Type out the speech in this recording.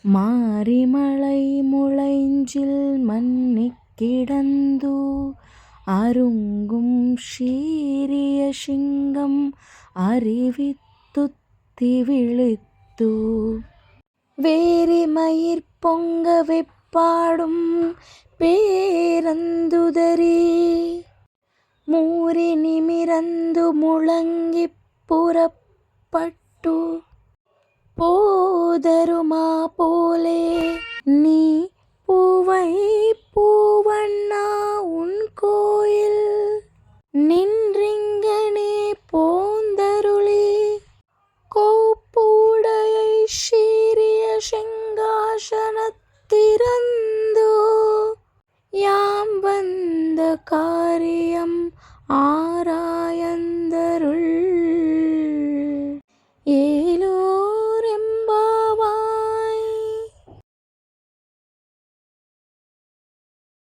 മാറിമളൈ മുളൈഞ്ചിൽ മന്നിക്കിടന്നു അരുങ്കും ക്ഷീരിയ ശിങ്കം അറിവിത്തുത്തി വിളിത്തു വേരിമയിർ പൊങ്ക വെപ്പാടും പേരന്തുതരി മൂരി നിമിരന്തു മുളങ്ങി പുറപ്പെട്ടു போதருமா போலே நீ பூவை பூவண்ணா உன் கோயில் நின்றிங்கனே போந்தருளி கோப்புடையை ஷீரிய சிங்காசனத்திறந்து யாம் வந்த காரியம் ஆராயந்தருள்